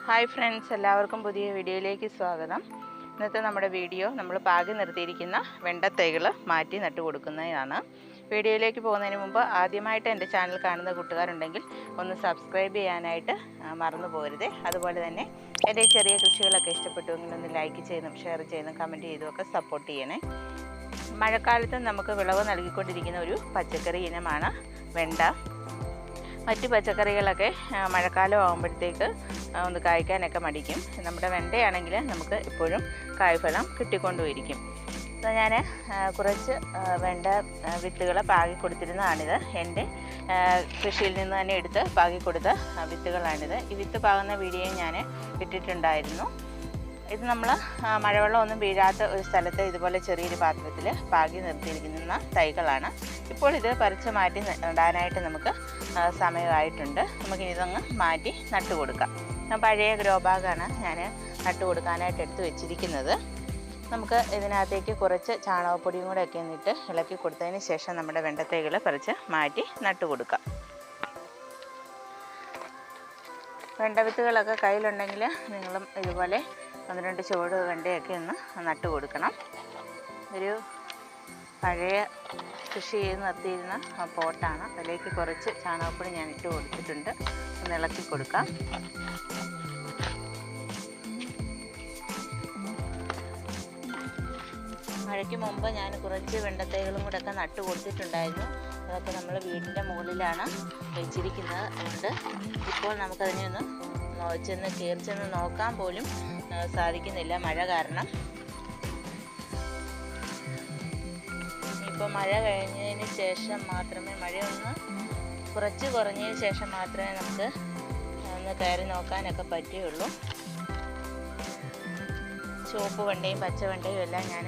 Hi friends, എല്ലാവർക്കും പുതിയ വീഡിയോയിലേക്ക് സ്വാഗതം. ഇന്നത്തെ നമ്മുടെ വീഡിയോ നമ്മൾ പാകി നിർത്തിയിരിക്കുന്ന വെണ്ടത്തൈകൾ മാറ്റി നട്ടു കൊടുക്കുന്നതാണ്. വീഡിയോയിലേക്ക് പോകുന്നതിന് മുമ്പ് ആദ്യമായിട്ട് എൻ്റെ ചാനൽ കാണുന്ന കൂട്ടുകാരുണ്ടെങ്കിൽ ഒന്ന് സബ്സ്ക്രൈബ് ചെയ്യാനായിട്ട് മറന്നു പോകരുത്. അതുപോലെ തന്നെ എൻ്റെ ചെറിയ കൃഷികളൊക്കെ ഇഷ്ടപ്പെട്ടുവെങ്കിൽ ഒന്ന് ലൈക്ക് ചെയ്യുന്നതും ഷെയർ ചെയ്യുന്നതും കമൻറ്റ് ചെയ്തുമൊക്കെ സപ്പോർട്ട് ചെയ്യണേ. മഴക്കാലത്ത് നമുക്ക് വിളവ് നൽകിക്കൊണ്ടിരിക്കുന്ന ഒരു പച്ചക്കറി ഇനമാണ് വെണ്ട. മറ്റ് പച്ചക്കറികളൊക്കെ മഴക്കാലം ആകുമ്പോഴത്തേക്ക് ഒന്ന് കായ്ക്കാനൊക്കെ മടിക്കും. നമ്മുടെ വെണ്ടയാണെങ്കിൽ നമുക്ക് എപ്പോഴും കായ്ഫലം കിട്ടിക്കൊണ്ടുമിരിക്കും. അപ്പോൾ ഞാൻ കുറച്ച് വെണ്ട വിത്തുകൾ പാകി കൊടുത്തിരുന്നതാണിത്. എൻ്റെ കൃഷിയിൽ നിന്ന് തന്നെ എടുത്ത് പാകി കൊടുത്ത വിത്തുകളാണിത്. ഈ വിത്ത് പാകുന്ന വീഡിയോ ഞാൻ ഇട്ടിട്ടുണ്ടായിരുന്നു. ഇത് നമ്മൾ മഴവെള്ളം ഒന്നും വീഴാത്ത ഒരു സ്ഥലത്ത് ഇതുപോലെ ചെറിയൊരു പാത്രത്തിൽ പാകി നിർത്തിയിരിക്കുന്ന തൈകളാണ്. ഇപ്പോൾ ഇത് പറിച്ച് മാറ്റി നടാനായിട്ട് നമുക്ക് സമയമായിട്ടുണ്ട്. നമുക്കിനി ഇതങ്ങ് മാറ്റി നട്ടു കൊടുക്കാം. പഴയ ഗ്രോ ബാഗാണ് ഞാൻ നട്ടു കൊടുക്കാനായിട്ട് എടുത്ത് വെച്ചിരിക്കുന്നത്. നമുക്ക് ഇതിനകത്തേക്ക് കുറച്ച് ചാണകപ്പൊടിയും കൂടെ ഒക്കെ എന്നിട്ട് ഇളക്കി കൊടുത്തതിന് ശേഷം നമ്മുടെ വെണ്ടത്തൈകൾ പറിച്ച് മാറ്റി നട്ടു കൊടുക്കാം. വെണ്ട വിത്തുകളൊക്കെ കയ്യിലുണ്ടെങ്കിൽ നിങ്ങളും ഇതുപോലെ 1-2 ചുവട് വെണ്ടയൊക്കെ ഒന്ന് നട്ടു കൊടുക്കണം. ഒരു പഴയ കൃഷി ചെയ്ത് നിർത്തിയിരുന്ന പോട്ടാണ്. അതിലേക്ക് കുറച്ച് ചാണകപ്പൊടി ഞാൻ ഇട്ട് കൊടുത്തിട്ടുണ്ട്. ഒന്ന് ഇളക്കി കൊടുക്കാം. മഴയ്ക്ക് മുമ്പ് ഞാൻ കുറച്ച് വെണ്ടത്തൈകളും കൂടെ ഒക്കെ നട്ടു കൊടുത്തിട്ടുണ്ടായിരുന്നു. അതൊക്കെ നമ്മൾ വീടിൻ്റെ മുകളിലാണ് വെച്ചിരിക്കുന്നത്. അതുകൊണ്ട് ഇപ്പോൾ നമുക്കതിനെ ഒന്ന് കയറി ചെന്ന് നോക്കാൻ പോലും സാധിക്കുന്നില്ല, മഴ കാരണം. ഇപ്പോൾ മഴ കഴിഞ്ഞതിന് ശേഷം മാത്രമേ, മഴയൊന്ന് കുറച്ച് കുറഞ്ഞതിന് ശേഷം മാത്രമേ നമുക്ക് ഒന്ന് കയറി നോക്കാനൊക്കെ പറ്റുകയുള്ളൂ. ചുവപ്പ് വെണ്ടയും പച്ച വെണ്ടയും എല്ലാം ഞാൻ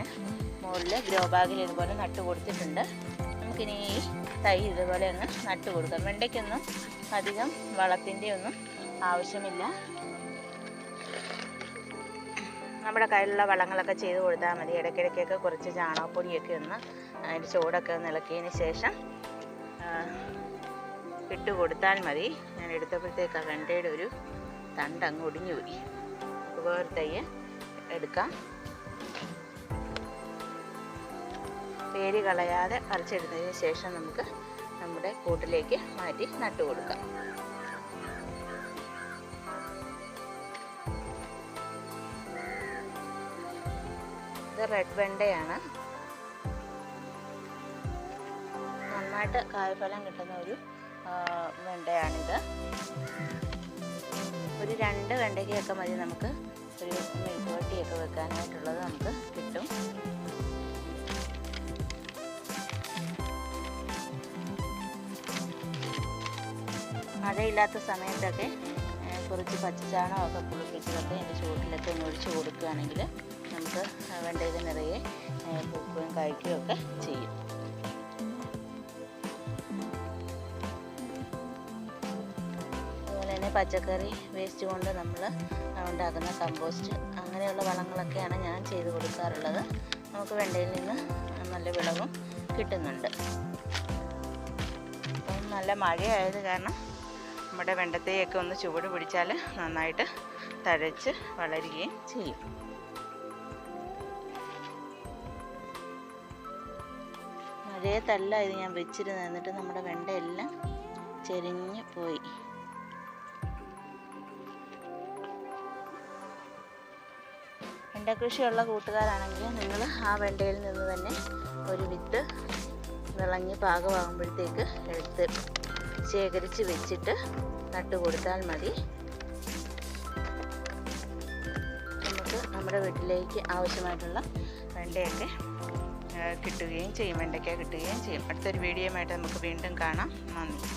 മുകളിൽ ഗ്രോ ബാഗിൽ ഇതുപോലെ നട്ടു കൊടുത്തിട്ടുണ്ട്. നമുക്കിനി ഈ തൈ ഇതുപോലെ ഒന്ന് നട്ടു കൊടുക്കാം. വെണ്ടയ്ക്കൊന്നും അധികം വളത്തിൻ്റെ ഒന്നും ആവശ്യമില്ല. നമ്മുടെ കയ്യിലുള്ള വളങ്ങളൊക്കെ ചെയ്ത് കൊടുത്താൽ മതി. ഇടയ്ക്കിടയ്ക്കൊക്കെ കുറച്ച് ചാണകപ്പൊടിയൊക്കെ ഒന്ന് അതിൻ്റെ ചുവടൊക്കെ ഒന്ന് ഇളക്കിയതിന് ശേഷം ഇട്ട് കൊടുത്താൽ മതി. ഞാൻ എടുത്തപ്പോഴത്തേക്ക് വെണ്ടയുടെ ഒരു തണ്ട് അങ്ങ് ഒടിഞ്ഞു പോയി. വേറെ തൈ എടുക്കാം. വേര് കളയാതെ പറിച്ചെടുത്തതിന് ശേഷം നമുക്ക് നമ്മുടെ കൂട്ടിലേക്ക് മാറ്റി നട്ടു കൊടുക്കാം. ഇത് റെഡ് വെണ്ടയാണ്. നന്നായിട്ട് കായ്ഫലം കിട്ടുന്ന ഒരു വെണ്ടയാണിത്. ഒരു 2 വെണ്ടയ്ക്കൊക്കെ മതി നമുക്ക് ഒരു മെഴുകുവരട്ടിയൊക്കെ വെക്കാനായിട്ടുള്ളത് നമുക്ക് കിട്ടും. മഴയില്ലാത്ത സമയത്തൊക്കെ കുറച്ച് പച്ചച്ചാണകമൊക്കെ പുളിപ്പിച്ചതൊക്കെ അതിൻ്റെ ചുവട്ടിലൊക്കെ ഒന്ന് ഒഴിച്ച് കൊടുക്കുകയാണെങ്കിൽ നമുക്ക് വെണ്ടയിൽ നിറയെ പൂക്കുകയും കായ്ക്കുകയും ഒക്കെ ചെയ്യും. അതുപോലെ തന്നെ പച്ചക്കറി വേസ്റ്റ് കൊണ്ട് നമ്മൾ ഉണ്ടാക്കുന്ന കമ്പോസ്റ്റ്, അങ്ങനെയുള്ള വളങ്ങളൊക്കെയാണ് ഞാൻ ചെയ്ത് കൊടുക്കാറുള്ളത്. നമുക്ക് വെണ്ടയിൽ നിന്ന് നല്ല വിളവും കിട്ടുന്നുണ്ട്. അപ്പം നല്ല മഴയായത് കാരണം നമ്മുടെ വെണ്ടത്തൈയൊക്കെ ഒന്ന് ചുവട് പിടിച്ചാൽ നന്നായിട്ട് തഴച്ച് വളരുകയും ചെയ്യും. മഴയത്തല്ല ഇത് ഞാൻ വെച്ചിരുന്നത്. എന്നിട്ട് നമ്മുടെ വെണ്ടയെല്ലാം ചെരിഞ്ഞ് പോയി. വെണ്ട കൃഷിയുള്ള കൂട്ടുകാരാണെങ്കിൽ നിങ്ങൾ ആ വെണ്ടയിൽ നിന്ന് തന്നെ ഒരു വിത്ത് വിളഞ്ഞ് പാകമാകുമ്പോഴത്തേക്ക് എടുത്ത് ശേഖരിച്ച് വെച്ചിട്ട് നട്ടു കൊടുത്താൽ മതി. നമുക്ക് നമ്മുടെ വീട്ടിലേക്ക് ആവശ്യമായിട്ടുള്ള വെണ്ടയൊക്കെ കിട്ടുകയും ചെയ്യും. വെണ്ടയ്ക്ക കിട്ടുകയും ചെയ്യും. അടുത്തൊരു വീഡിയോയുമായിട്ട് നമുക്ക് വീണ്ടും കാണാം. നന്ദി.